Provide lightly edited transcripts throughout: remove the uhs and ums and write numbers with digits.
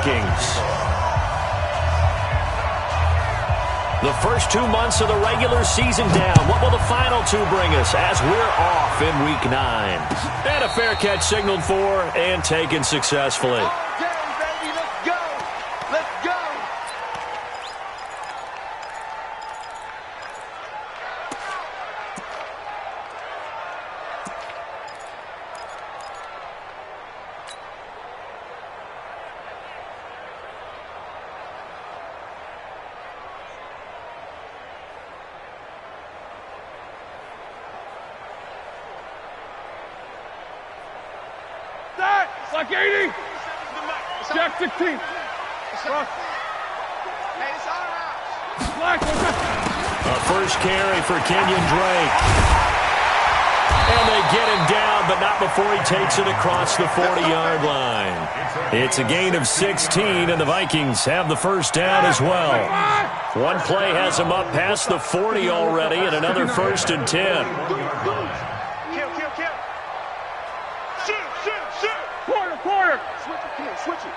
Vikings. The first 2 months of the regular season down. What will the final two bring us as we're off in Week 9? And a fair catch signaled for and taken successfully. Like 80. Jack 16. A first carry for Kenyon Drake. And they get him down, but not before he takes it across the 40-yard line. It's a gain of 16, and the Vikings have the first down as well. One play has them up past the 40 already, and another 1st and 10. Quarter. Switch it.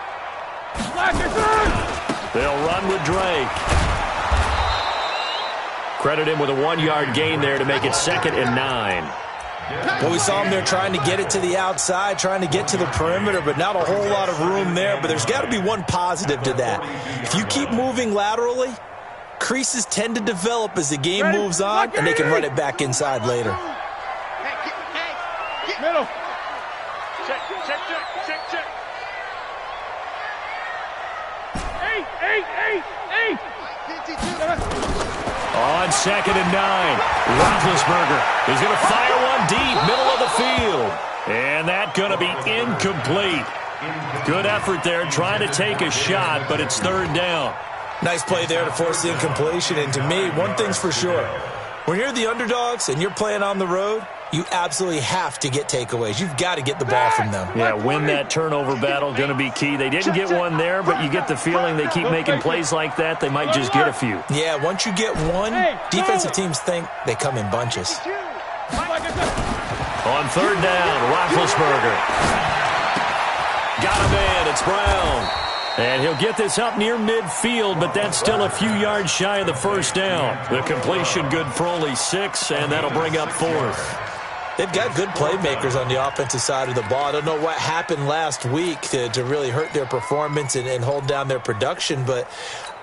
They'll run with Drake. Credit him with a 1-yard gain there to make it 2nd and 9. Well, we saw him there trying to get it to the outside, trying to get to the perimeter, but not a whole lot of room there. But there's got to be one positive to that. If you keep moving laterally, creases tend to develop as the game moves on, and they can run it back inside later. Middle. Check. Eight. 52. On 2nd and 9, Roethlisberger is going to fire one deep, middle of the field. And that's going to be incomplete. Good effort there, trying to take a shot, but it's 3rd down. Nice play there to force the incompletion. And to me, one thing's for sure. When you're the underdogs and you're playing on the road, you absolutely have to get takeaways. You've got to get the ball from them. Yeah, win that turnover battle, going to be key. They didn't get one there, but you get the feeling they keep making plays like that, they might just get a few. Yeah, once you get one, defensive teams think they come in bunches. On 3rd down, Roethlisberger. Got him in. It's Brown. And he'll get this up near midfield, but that's still a few yards shy of the 1st down. The completion good for only 6, and that'll bring up 4th. They've got good playmakers on the offensive side of the ball. I don't know what happened last week to really hurt their performance and hold down their production, but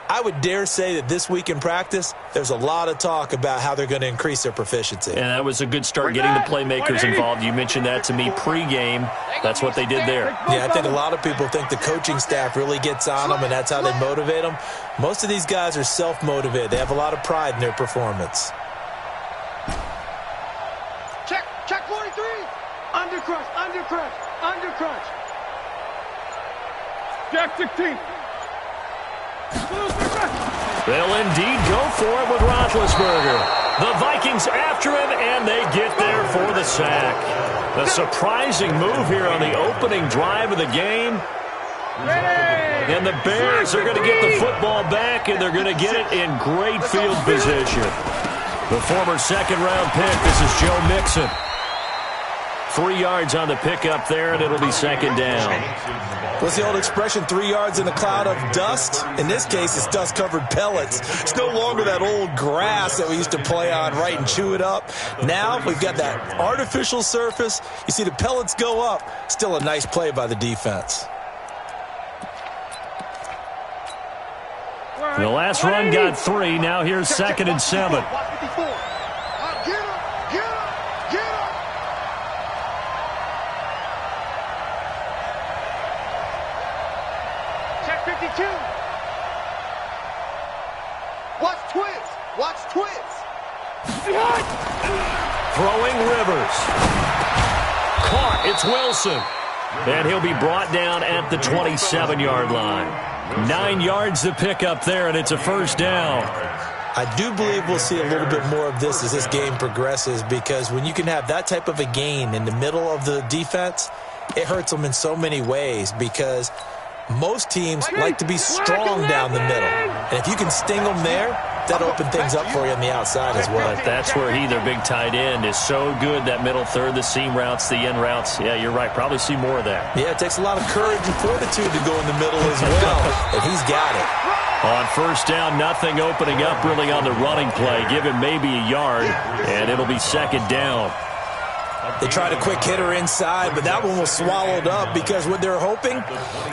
I would dare say that this week in practice, there's a lot of talk about how they're going to increase their proficiency. And that was a good start getting the playmakers involved. You mentioned that to me pregame. That's what they did there. Yeah, I think a lot of people think the coaching staff really gets on them, and that's how they motivate them. Most of these guys are self-motivated. They have a lot of pride in their performance. Check 43. Under crunch. Jack 16. They'll indeed go for it with Roethlisberger. The Vikings after him, and they get there for the sack. A surprising move here on the opening drive of the game. And the Bears are going to get the football back, and they're going to get it in great field position. The former 2nd-round pick, this is Joe Mixon. 3 yards on the pickup there, and it'll be 2nd down. What's the old expression, 3 yards in a cloud of dust? In this case, it's dust-covered pellets. It's no longer that old grass that we used to play on, right, and chew it up. Now we've got that artificial surface. You see the pellets go up. Still a nice play by the defense. The last run got 3. Now here's 2nd and 7. Watch twins. Throwing Rivers. Caught. It's Wilson. And he'll be brought down at the 27-yard line. 9 yards to pick up there, and it's a 1st down. I do believe we'll see a little bit more of this as this game progresses, because when you can have that type of a gain in the middle of the defense, it hurts them in so many ways, because most teams like to be strong down the middle. And if you can sting them there, That opened things up for you on the outside as well. But that's where he, their big tight end, is so good, that middle third, the seam routes, the end routes. Yeah, you're right. Probably see more of that. Yeah, it takes a lot of courage and fortitude to go in the middle as well, and he's got it. On first down, nothing opening up really on the running play. Give him maybe a yard, and it'll be second down. They tried a quick hitter inside, but that one was swallowed up because what they're hoping,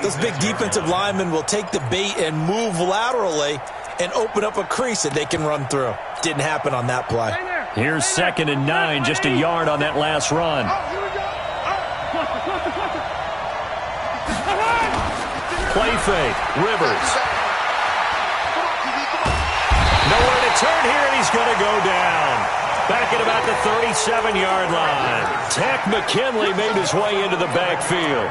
those big defensive linemen will take the bait and move laterally and open up a crease that they can run through. Didn't happen on that play. Here's 2nd and 9, just a yard on that last run. Play fake, Rivers. Nowhere to turn here, and he's going to go down. Back at about the 37-yard line. Tech McKinley made his way into the backfield.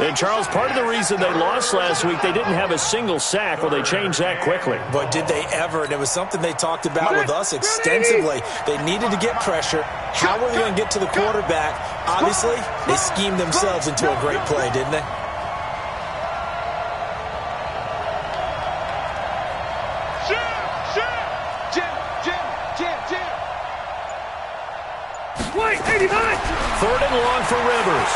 And, Charles, part of the reason they lost last week, they didn't have a single sack. Well, they changed that quickly. But did they ever? And it was something they talked about with us extensively. They needed to get pressure. How were they going to get to the quarterback? Obviously, they schemed themselves into a great play, didn't they? Third and long for Rivers.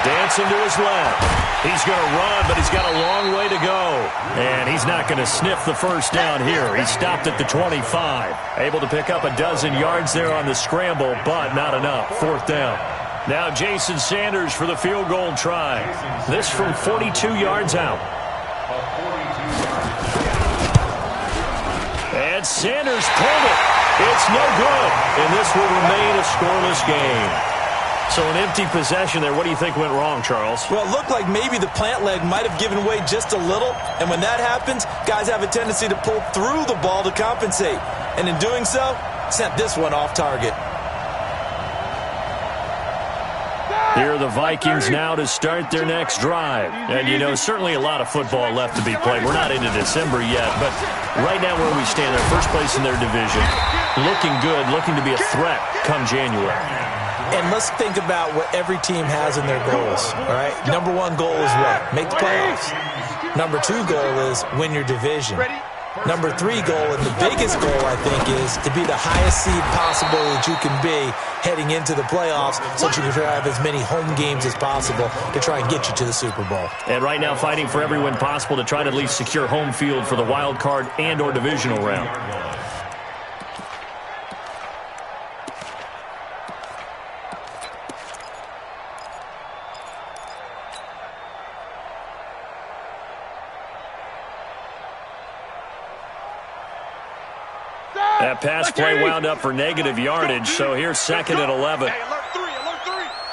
Dancing to his left. He's going to run, but he's got a long way to go. And he's not going to sniff the first down here. He stopped at the 25. Able to pick up a dozen yards there on the scramble, but not enough. Fourth down. Now Jason Sanders for the field goal try. This from 42 yards out. And Sanders pulled it. It's no good, and this will remain a scoreless game. So an empty possession there. What do you think went wrong, Charles? Well, it looked like maybe the plant leg might have given way just a little, and when that happens, guys have a tendency to pull through the ball to compensate, and in doing so, sent this one off target. Here are the Vikings now to start their next drive. And, you know, certainly a lot of football left to be played. We're not into December yet, but right now where we stand, they're first place in their division. Looking good, looking to be a threat come January. And let's think about what every team has in their goals, all right? Number one goal is what? Make the playoffs. Number two goal is win your division. Number three goal, and the biggest goal, I think, is to be the highest seed possible that you can be heading into the playoffs so that you can have as many home games as possible to try and get you to the Super Bowl. And right now fighting for every win possible to try to at least secure home field for the wild card and or divisional round. That pass play wound up for negative yardage, so here's 2nd and 11. Alert three.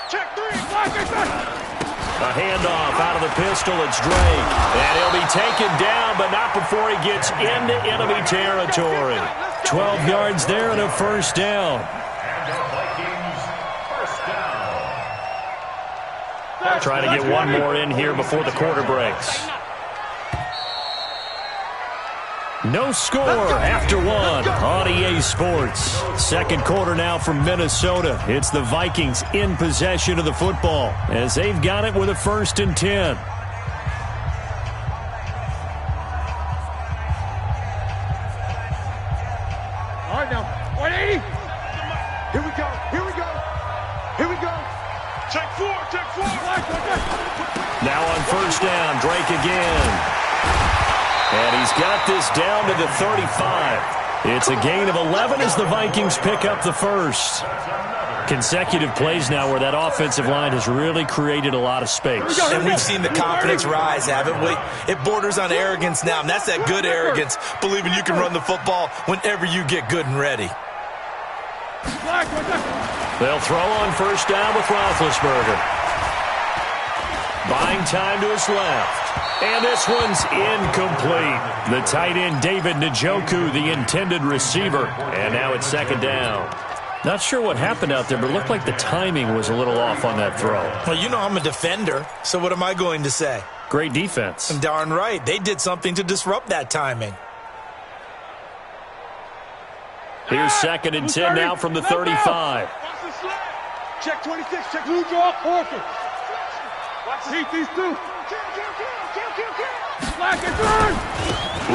Check three. A handoff out of the pistol. It's Drake. And he'll be taken down, but not before he gets into enemy territory. 12 yards there and a first down. Try to get one more in here before the quarter breaks. No score after one on EA Sports. Second quarter now from Minnesota. It's the Vikings in possession of the football as they've got it with a 1st and 10. All right, now. 180. Here we go. Check four. Now on first down, Drake again. And he's got this down to the 35. It's a gain of 11 as the Vikings pick up the first. Consecutive plays now where that offensive line has really created a lot of space. And we've seen the confidence rise, haven't we? It borders on arrogance now, and that's that good arrogance, believing you can run the football whenever you get good and ready. They'll throw on first down with Roethlisberger. Buying time to his left. And this one's incomplete. The tight end, David Njoku, the intended receiver. And now it's 2nd down. Not sure what happened out there, but it looked like the timing was a little off on that throw. Well, you know I'm a defender, so what am I going to say? Great defense. Darn right. They did something to disrupt that timing. Here's 2nd and 10 now from the 35. Check 26. Check Blue draw, Parker. Keep these two. Kill. Black and turn.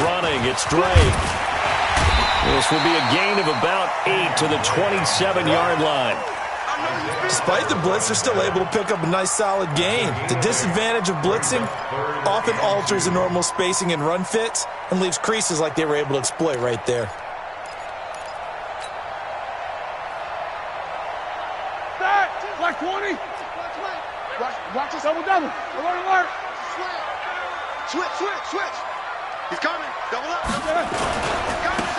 Running, it's Drake. This will be a gain of about 8 to the 27-yard line. Despite the blitz, they're still able to pick up a nice, solid gain. The disadvantage of blitzing often alters the normal spacing and run fits and leaves creases like they were able to exploit right there. Black 20. Watch this. Double. Alert. Switch. He's coming. Double up.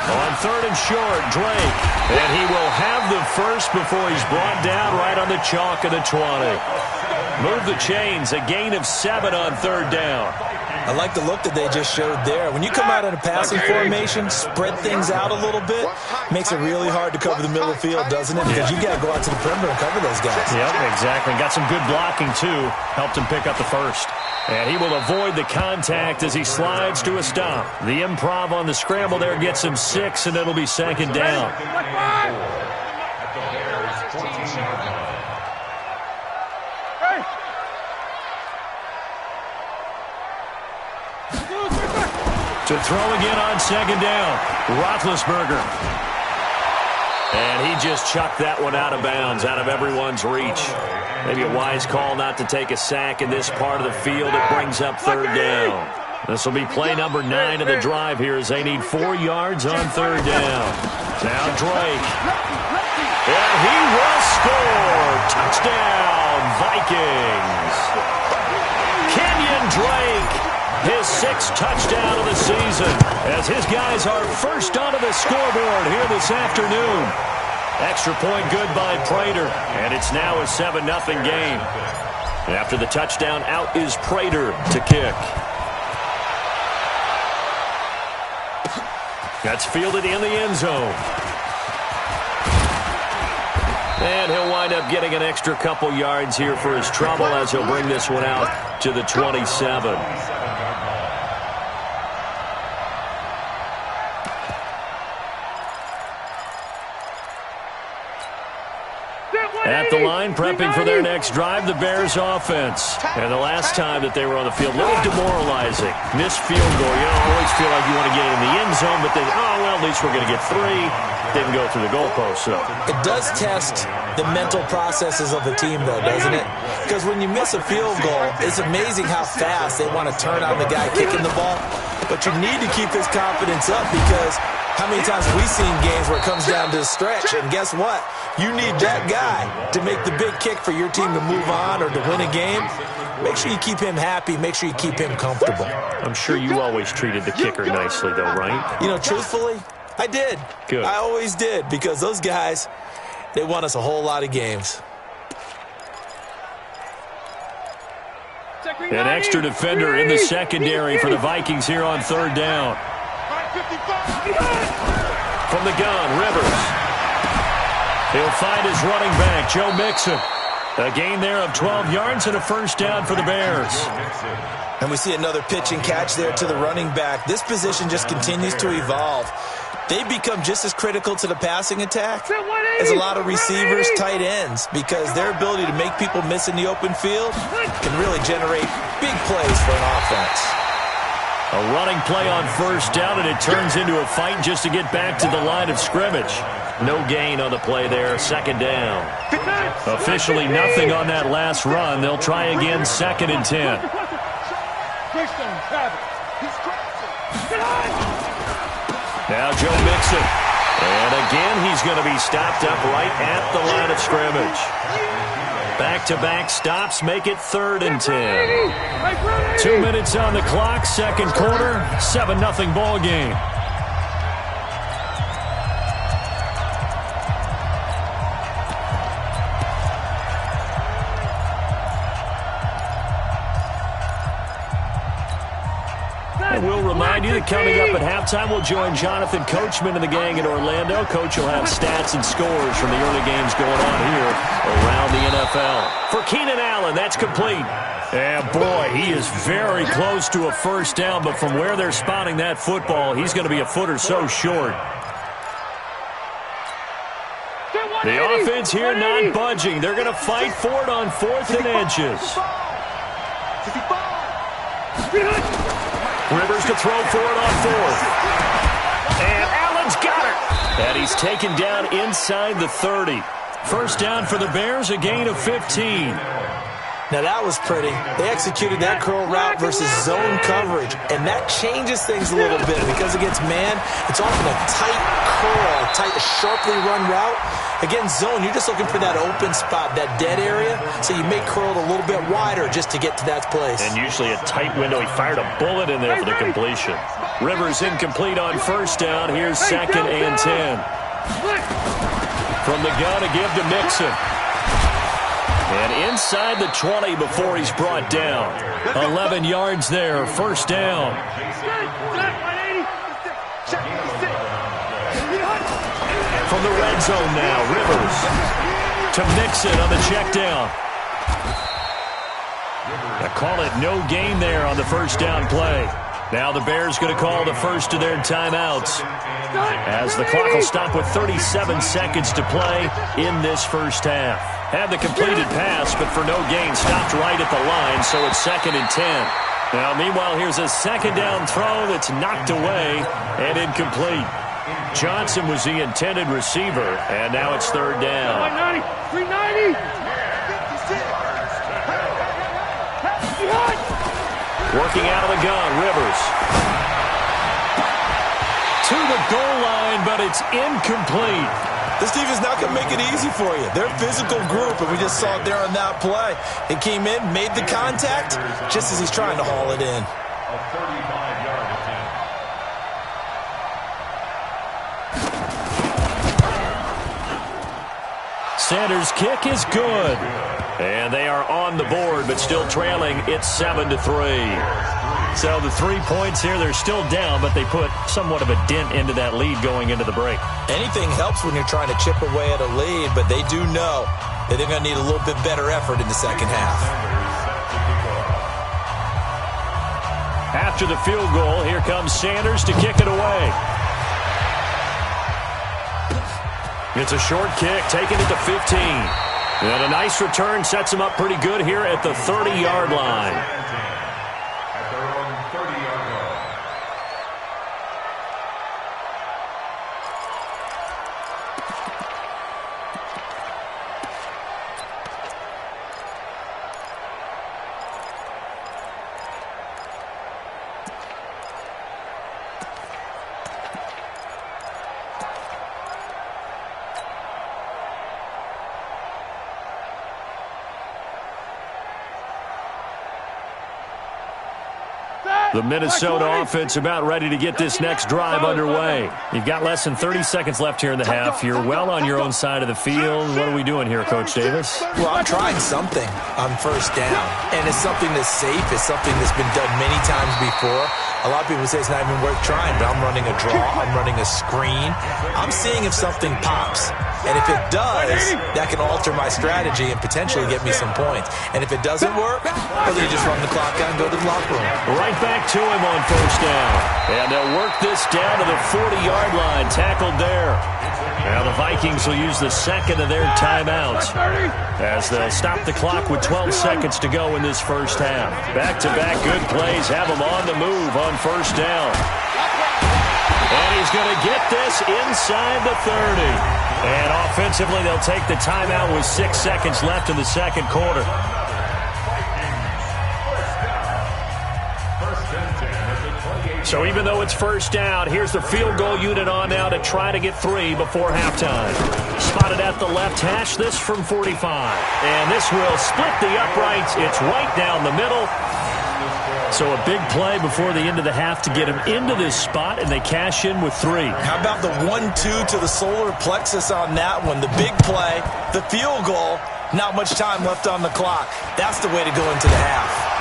On 3rd and short, Drake. And he will have the first before he's brought down right on the chalk of the 20. Move the chains. A gain of 7 on 3rd down. I like the look that they just showed there. When you come out in a passing formation, spread things out a little bit, makes it really hard to cover the middle of the field, doesn't it? Because you got to go out to the perimeter and cover those guys. Yep, exactly. Got some good blocking, too. Helped him pick up the first. And he will avoid the contact as he slides to a stop. The improv on the scramble there gets him 6, and it'll be 2nd down. To throw again on 2nd down, Roethlisberger. And he just chucked that one out of bounds, out of everyone's reach. Maybe a wise call not to take a sack in this part of the field. It brings up 3rd down. This will be play number 9 of the drive here as they need 4 yards on 3rd down. Now Drake. And he will score. Touchdown, Vikings. Kenyon Drake. His 6th touchdown of the season as his guys are first onto the scoreboard here this afternoon. Extra point good by Prater, and it's now a 7-0 game. After the touchdown, out is Prater to kick. That's fielded in the end zone. And he'll wind up getting an extra couple yards here for his trouble as he'll bring this one out to the 27. At the line, prepping for their next drive, the Bears offense. And the last time that they were on the field, a little demoralizing. Missed field goal. You know, always feel like you want to get in the end zone, but then, oh, well, at least we're going to get 3. Didn't go through the goalpost, so. It does test the mental processes of the team, though, doesn't it? Because when you miss a field goal, it's amazing how fast they want to turn on the guy kicking the ball. But you need to keep his confidence up because how many times have we seen games where it comes down to the stretch? And guess what? You need that guy to make the big kick for your team to move on or to win a game. Make sure you keep him happy. Make sure you keep him comfortable. I'm sure you always treated the kicker nicely, though, right? You know, truthfully, I did. Good. I always did because those guys, they won us a whole lot of games. An extra defender in the secondary for the Vikings here on 3rd down. From the gun, Rivers. He'll find his running back, Joe Mixon. A gain there of 12 yards and a first down for the Bears. And we see another pitch and catch there to the running back. This position just continues to evolve. They become just as critical to the passing attack as a lot of receivers, tight ends, because their ability to make people miss in the open field can really generate big plays for an offense. A running play on first down, and it turns into a fight just to get back to the line of scrimmage. No gain on the play there, 2nd down. Officially nothing on that last run. They'll try again, 2nd and 10. Now Joe Mixon. And again, he's going to be stopped up right at the line of scrimmage. Back-to-back stops make it 3rd and 10. 2 minutes on the clock, 2nd quarter, 7-0 ball game. And we'll remind you that coming up at halftime, we'll join Jonathan Coachman and the gang in Orlando. Coach will have stats and scores from the early games going on here around the NFL. For Keenan Allen, that's complete. And boy, he is very close to a first down, but from where they're spotting that football, he's going to be a foot or so short. The offense here not budging. They're going to fight for it on 4th and inches. Rivers to throw for it on 4th. And Allen's got it. And he's taken down inside the 30. First down for the Bears, a gain of 15. Now that was pretty. They executed that curl route versus zone coverage, and that changes things a little bit because against man, it's often a tight curl, a sharply run route. Against zone, you're just looking for that open spot, that dead area, so you may curl it a little bit wider just to get to that place. And usually a tight window. He fired a bullet in there for the completion. Rivers incomplete on first down. Here's 2nd and 10. From the gun, a give to Mixon. And inside the 20 before he's brought down. 11 yards there, first down. From the red zone now, Rivers to Mixon on the check down. They call it no gain there on the first down play. Now the Bears going to call the first of their timeouts as the clock will stop with 37 seconds to play in this first half. Had the completed pass, but for no gain, stopped right at the line, so it's 2nd and 10. Now, meanwhile, here's a second down throw that's knocked away and incomplete. Johnson was the intended receiver, and now it's 3rd down. 390. Working out of the gun, Rivers. To the goal line, but it's incomplete. This defense is not going to make it easy for you. They're a physical group, and we just saw it there on that play. It came in, made the contact, just as he's trying to haul it in. A 35-yard attempt. Sanders' kick is good. And they are on the board, but still trailing. It's 7-3. So the 3 points here, they're still down, but they put somewhat of a dent into that lead going into the break. Anything helps when you're trying to chip away at a lead, but they do know that they're going to need a little bit better effort in the second half. After the field goal, here comes Sanders to kick it away. It's a short kick, taking it to 15. And a nice return sets him up pretty good here at the 30-yard line. At their own 30-yard line. The Minnesota offense about ready to get this next drive underway. You've got less than 30 seconds left here in the half. You're well on your own side of the field. What are we doing here, Coach Davis? Well, I'm trying something on first down, and it's something that's safe. It's something that's been done many times before. A lot of people say it's not even worth trying, but I'm running a draw. I'm running a screen. I'm seeing if something pops. And if it does, that can alter my strategy and potentially get me some points. And if it doesn't work, well, then you just run the clock out and go to the locker room. Right back to him on first down. And they'll work this down to the 40-yard line, tackled there. Now the Vikings will use the second of their timeouts as they'll stop the clock with 12 seconds to go in this first half. Back-to-back good plays have them on the move on first down. And he's going to get this inside the 30. And offensively, they'll take the timeout with 6 seconds left in the second quarter. So even though it's first down, here's the field goal unit on now to try to get 3 before halftime. Spotted at the left hash, this from 45. And this will split the uprights. It's right down the middle. So a big play before the end of the half to get him into this spot, and they cash in with 3. How about the 1-2 to the solar plexus on that one? The big play, the field goal, not much time left on the clock. That's the way to go into the half.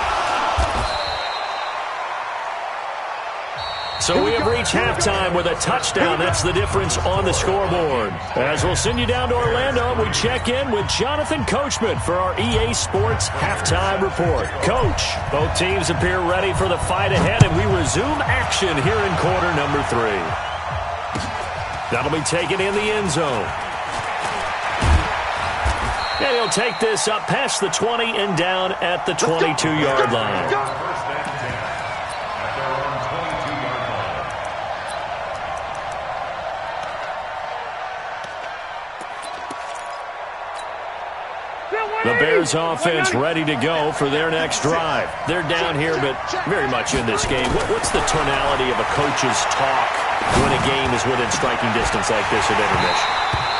So we have reached halftime with a touchdown. That's the difference on the scoreboard. As we'll send you down to Orlando, we check in with Jonathan Coachman for our EA Sports Halftime Report. Coach, both teams appear ready for the fight ahead, and we resume action here in quarter number 3. That'll be taken in the end zone. And he'll take this up past the 20 and down at the 22-yard line. The Bears offense ready to go for their next drive. They're down here, but very much in this game. What's the tonality of a coach's talk when a game is within striking distance like this at intermission?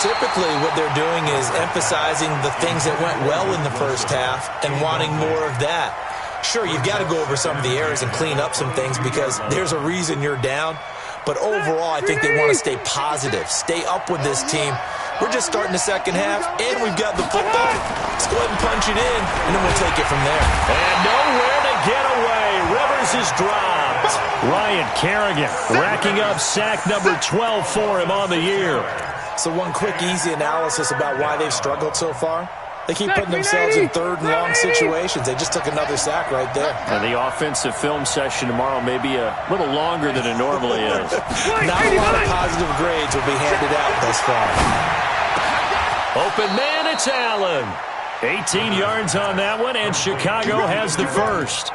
Typically, what they're doing is emphasizing the things that went well in the first half and wanting more of that. Sure, you've got to go over some of the errors and clean up some things because there's a reason you're down. But overall, I think they want to stay positive, stay up with this team. We're just starting the second half, and we've got the football. Let's go ahead and punch it in, and then we'll take it from there. And nowhere to get away. Rivers is dropped. Ryan Kerrigan racking up sack number 12 for him on the year. So one quick, easy analysis about why they've struggled so far. They keep putting themselves in third and long situations. They just took another sack right there. And the offensive film session tomorrow may be a little longer than it normally is. Not a lot of positive grades will be handed out thus far. Open man, it's Allen. 18 yards on that one, and Chicago has the first.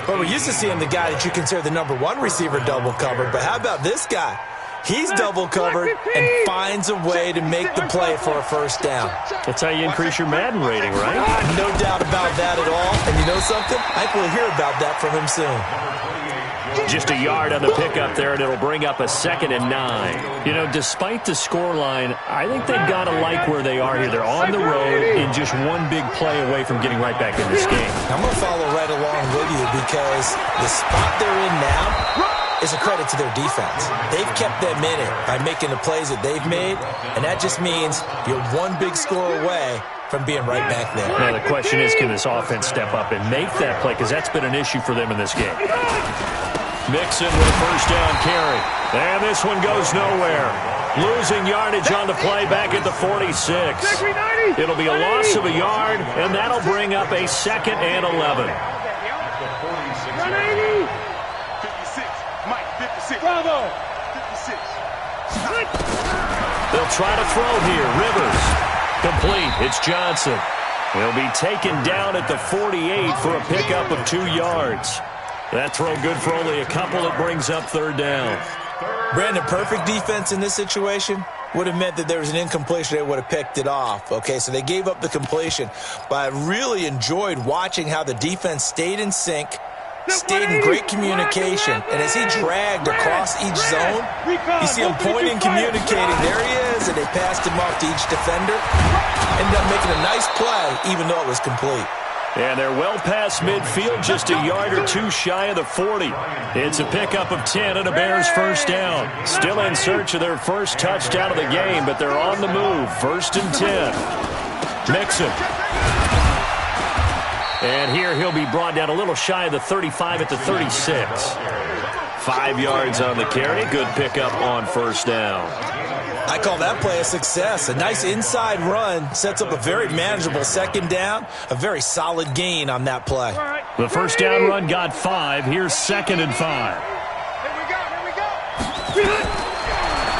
Well, we're used to seeing the guy that you consider the number one receiver double covered, but how about this guy? He's double covered and finds a way to make the play for a first down. That's how you increase your Madden rating, right? No doubt about that at all. And you know something? I think we'll hear about that from him soon. Just a yard on the pickup there, and it'll bring up a 2nd and 9. You know, despite the scoreline, I think they've got to like where they are here. They're on the road and just one big play away from getting right back in this game. I'm going to follow right along with you because the spot they're in now is a credit to their defense. They've kept them in it by making the plays that they've made, and that just means you're one big score away from being right back there. Now, the question is, can this offense step up and make that play? Because that's been an issue for them in this game. Mixon with a first down carry. And this one goes nowhere. Losing yardage on the play back at the 46. It'll be a loss of a yard, and that'll bring up a 2nd and 11. Bravo! They'll try to throw here. Rivers. Complete. It's Johnson. He'll be taken down at the 48 for a pickup of 2 yards. That throw good for only a couple. It brings up 3rd down. Brandon, perfect defense in this situation would have meant that there was an incompletion. They would have picked it off. Okay, so they gave up the completion. But I really enjoyed watching how the defense stayed in sync, stayed in great communication, and as he dragged across each zone, you see him pointing, communicating. There he is, and they passed him off to each defender. Ended up making a nice play, even though it was complete. And they're well past midfield, just a yard or 2 shy of the 40. It's a pickup of 10 and a Bears first down. Still in search of their first touchdown of the game, but they're on the move. 1st and 10. Mixon. And here he'll be brought down a little shy of the 35 at the 36. 5 yards on the carry. Good pickup on first down. I call that play a success. A nice inside run sets up a very manageable 2nd down. A very solid gain on that play. The first down run got 5. Here's 2nd and 5.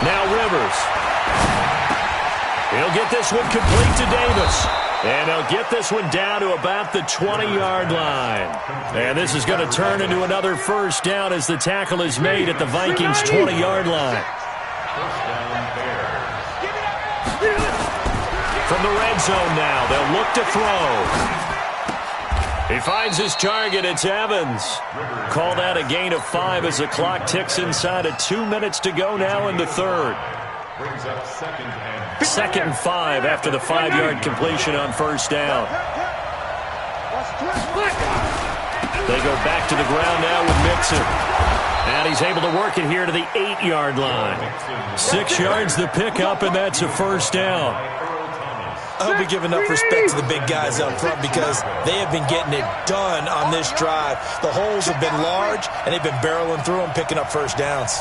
Now Rivers. He'll get this one complete to Davis. And he'll get this one down to about the 20-yard line. And this is going to turn into another first down as the tackle is made at the Vikings' 20-yard line. From the red zone now, they'll look to throw. He finds his target. It's Evans. Call that a gain of 5 as the clock ticks inside of 2 minutes to go now in the 3rd. 2nd and 5 after the 5-yard completion on first down. They go back to the ground now with Mixon. And he's able to work it here to the 8-yard line. 6 yards the pickup, and that's a first down. I hope we give enough respect to the big guys up front because they have been getting it done on this drive. The holes have been large, and they've been barreling through them, picking up first downs.